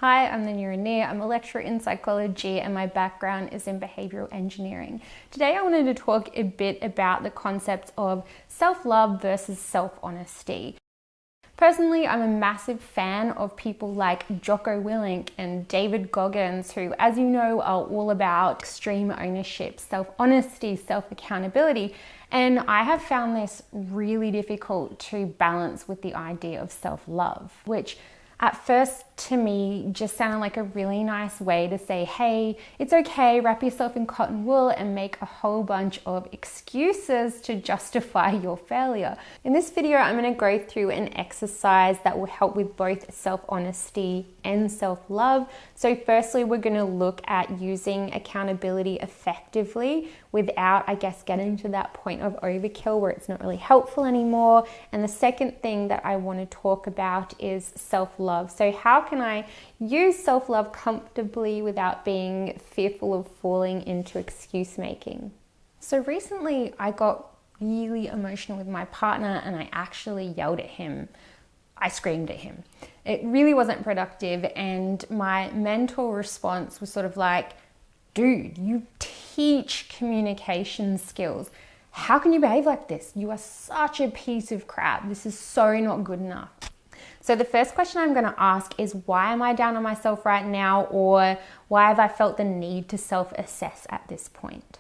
Hi, I'm the Neuroneer. I'm a lecturer in psychology and my background is in behavioral engineering. Today I wanted to talk a bit about the concepts of self-love versus self-honesty. Personally, I'm a massive fan of people like Jocko Willink and David Goggins, who, as you know, are all about extreme ownership, self-honesty, self-accountability. And I have found this really difficult to balance with the idea of self-love, which at first to me just sounded like a really nice way to say, hey, it's okay, wrap yourself in cotton wool and make a whole bunch of excuses to justify your failure. In this video, I'm going to go through an exercise that will help with both self-honesty and self-love. So firstly, we're going to look at using accountability effectively without, I guess, getting to that point of overkill where it's not really helpful anymore. And the second thing that I want to talk about is self-love. So how can I use self-love comfortably without being fearful of falling into excuse making? So recently I got really emotional with my partner and I actually yelled at him. I screamed at him. It really wasn't productive, and my mental response was sort of like, dude, you teach communication skills. How can you behave like this? You are such a piece of crap. This is so not good enough. So the first question I'm going to ask is, why am I down on myself right now? Or why have I felt the need to self-assess at this point?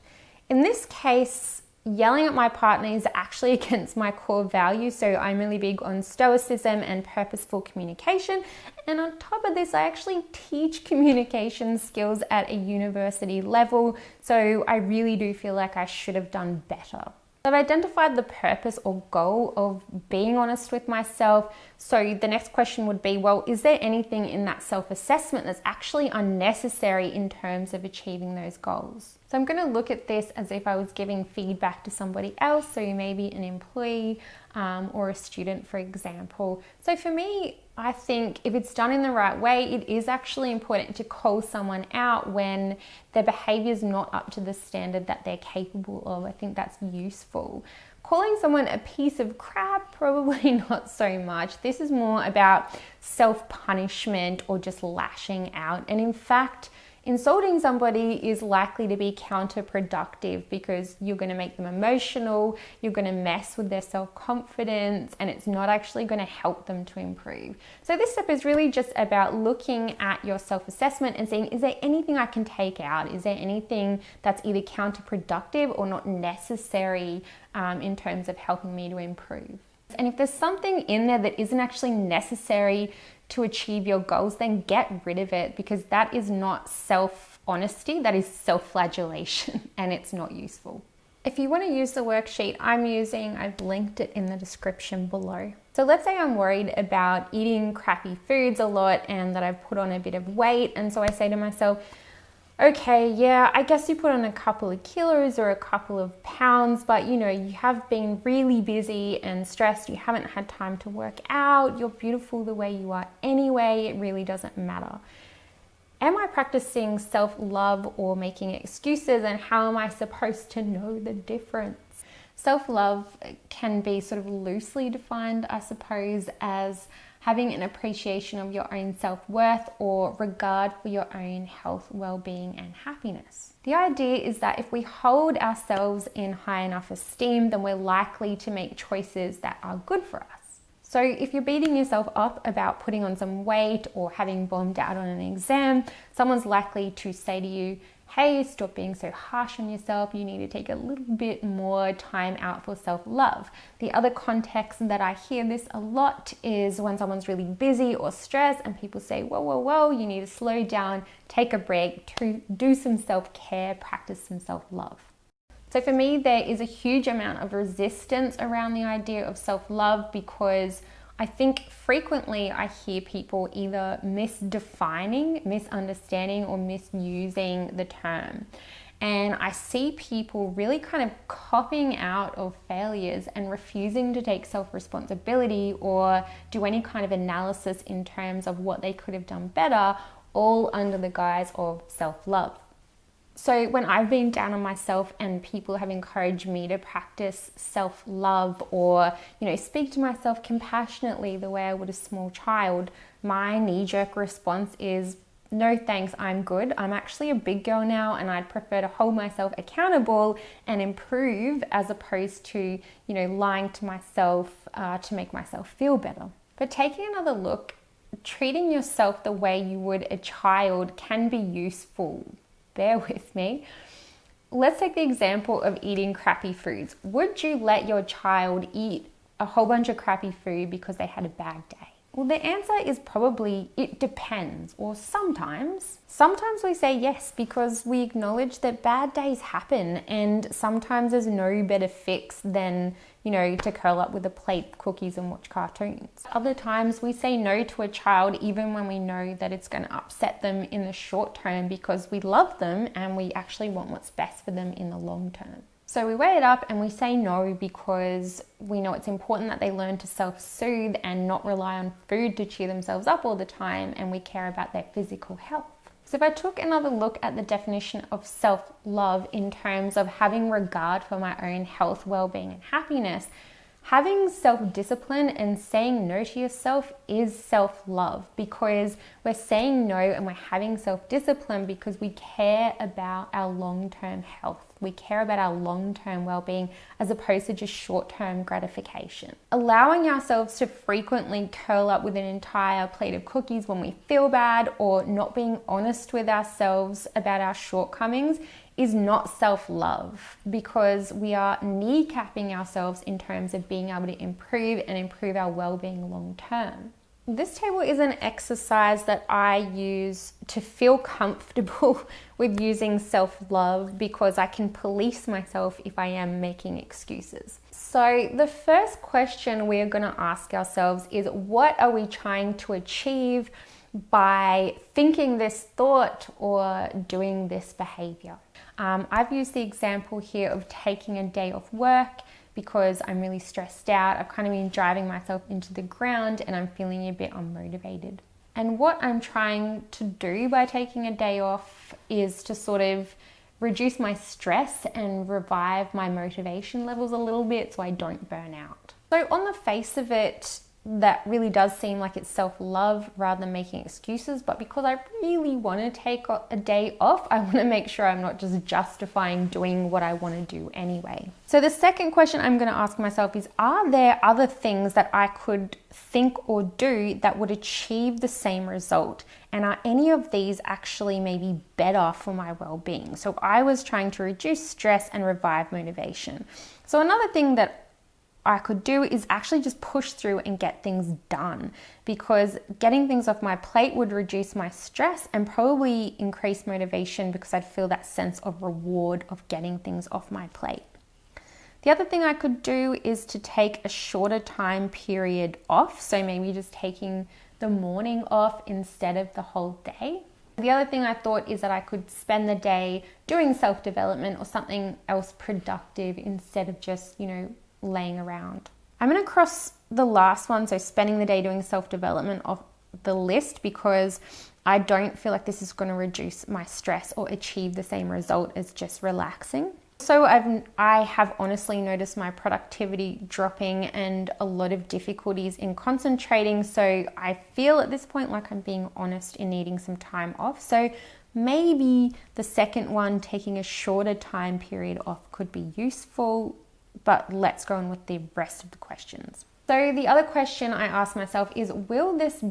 In this case, yelling at my partner is actually against my core values. So I'm really big on stoicism and purposeful communication. And on top of this, I actually teach communication skills at a university level. So I really do feel like I should have done better. I've identified the purpose or goal of being honest with myself. So the next question would be, well, is there anything in that self-assessment that's actually unnecessary in terms of achieving those goals? So I'm going to look at this as if I was giving feedback to somebody else. So maybe an employee or a student, for example. So for me, I think if it's done in the right way, it is actually important to call someone out when their behavior is not up to the standard that they're capable of. I think that's useful. Calling someone a piece of crap, probably not so much. This is more about self-punishment or just lashing out. And in fact, insulting somebody is likely to be counterproductive because you're going to make them emotional, you're going to mess with their self-confidence, and it's not actually going to help them to improve. So this step is really just about looking at your self-assessment and seeing, is there anything I can take out? Is there anything that's either counterproductive or not necessary in terms of helping me to improve? And if there's something in there that isn't actually necessary to achieve your goals, then get rid of it, because that is not self-honesty, that is self-flagellation, and it's not useful. If you want to use the worksheet I'm using, I've linked it in the description below. So let's say I'm worried about eating crappy foods a lot and that I've put on a bit of weight, and so I say to myself, okay, yeah, I guess you put on a couple of kilos or a couple of pounds, but you know, you have been really busy and stressed. You haven't had time to work out. You're beautiful the way you are anyway. It really doesn't matter. Am I practicing self-love or making excuses, and how am I supposed to know the difference? Self-love can be sort of loosely defined, I suppose, as having an appreciation of your own self-worth or regard for your own health, well-being, and happiness. The idea is that if we hold ourselves in high enough esteem, then we're likely to make choices that are good for us. So if you're beating yourself up about putting on some weight or having bombed out on an exam, someone's likely to say to you, hey, stop being so harsh on yourself. You need to take a little bit more time out for self-love. The other context that I hear this a lot is when someone's really busy or stressed and people say, whoa, whoa, whoa, you need to slow down, take a break, do some self-care, practice some self-love. So for me, there is a huge amount of resistance around the idea of self-love, because I think frequently I hear people either misdefining, misunderstanding, or misusing the term. And I see people really kind of copying out of failures and refusing to take self-responsibility or do any kind of analysis in terms of what they could have done better, all under the guise of self-love. So when I've been down on myself and people have encouraged me to practice self-love or, speak to myself compassionately the way I would a small child, my knee-jerk response is, no thanks, I'm good. I'm actually a big girl now and I'd prefer to hold myself accountable and improve as opposed to, lying to myself to make myself feel better. But taking another look, treating yourself the way you would a child can be useful. Bear with me. Let's take the example of eating crappy foods. Would you let your child eat a whole bunch of crappy food because they had a bad day? Well, the answer is probably it depends, or sometimes. Sometimes we say yes because we acknowledge that bad days happen and sometimes there's no better fix than, to curl up with a plate of cookies and watch cartoons. Other times we say no to a child even when we know that it's going to upset them in the short term because we love them and we actually want what's best for them in the long term. So we weigh it up and we say no because we know it's important that they learn to self-soothe and not rely on food to cheer themselves up all the time, and we care about their physical health. So if I took another look at the definition of self-love in terms of having regard for my own health, well-being and happiness, having self-discipline and saying no to yourself is self-love, because we're saying no and we're having self-discipline because we care about our long-term health. We care about our long-term well-being as opposed to just short-term gratification. Allowing ourselves to frequently curl up with an entire plate of cookies when we feel bad, or not being honest with ourselves about our shortcomings, is not self-love, because we are kneecapping ourselves in terms of being able to improve our well-being long-term. This table is an exercise that I use to feel comfortable with using self-love because I can police myself if I am making excuses. So the first question we're going to ask ourselves is, what are we trying to achieve by thinking this thought or doing this behavior? I've used the example here of taking a day off work because I'm really stressed out. I've kind of been driving myself into the ground and I'm feeling a bit unmotivated. And what I'm trying to do by taking a day off is to sort of reduce my stress and revive my motivation levels a little bit so I don't burn out. So on the face of it, that really does seem like it's self-love rather than making excuses, but because I really want to take a day off, I want to make sure I'm not just justifying doing what I want to do anyway. So the second question I'm going to ask myself is, are there other things that I could think or do that would achieve the same result? And are any of these actually maybe better for my well-being? So I was trying to reduce stress and revive motivation. So another thing that I could do is actually just push through and get things done, because getting things off my plate would reduce my stress and probably increase motivation because I'd feel that sense of reward of getting things off my plate. The other thing I could do is to take a shorter time period off, so maybe just taking the morning off instead of the whole day. The other thing I thought is that I could spend the day doing self-development or something else productive instead of just, laying around. I'm going to cross the last one, so spending the day doing self-development, off the list because I don't feel like this is going to reduce my stress or achieve the same result as just relaxing. So I have honestly noticed my productivity dropping and a lot of difficulties in concentrating. So I feel at this point like I'm being honest in needing some time off. So maybe the second one, taking a shorter time period off, could be useful. But let's go on with the rest of the questions. So the other question I ask myself is, will this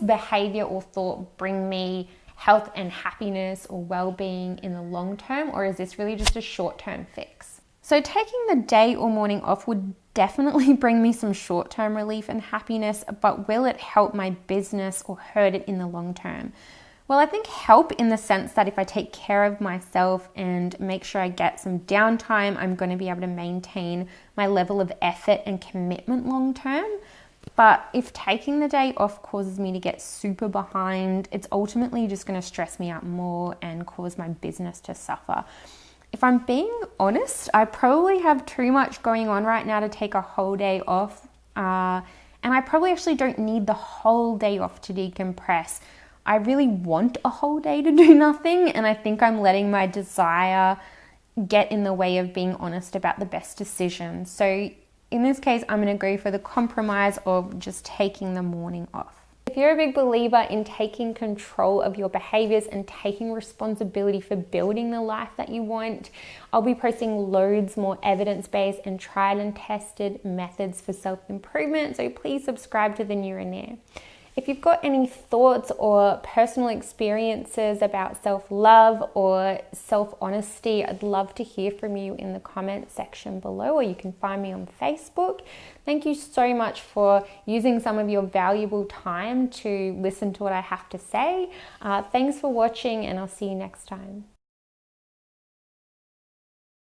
behavior or thought bring me health and happiness or well-being in the long term, or is this really just a short-term fix? So taking the day or morning off would definitely bring me some short-term relief and happiness, but will it help my business or hurt it in the long term? Well, I think help in the sense that if I take care of myself and make sure I get some downtime, I'm going to be able to maintain my level of effort and commitment long term. But if taking the day off causes me to get super behind, it's ultimately just going to stress me out more and cause my business to suffer. If I'm being honest, I probably have too much going on right now to take a whole day off. And I probably actually don't need the whole day off to decompress. I really want a whole day to do nothing, and I think I'm letting my desire get in the way of being honest about the best decision. So in this case, I'm going to go for the compromise of just taking the morning off. If you're a big believer in taking control of your behaviors and taking responsibility for building the life that you want, I'll be posting loads more evidence-based and tried and tested methods for self-improvement. So please subscribe to the New and There. If you've got any thoughts or personal experiences about self-love or self-honesty, I'd love to hear from you in the comment section below, or you can find me on Facebook. Thank you so much for using some of your valuable time to listen to what I have to say. Thanks for watching, and I'll see you next time.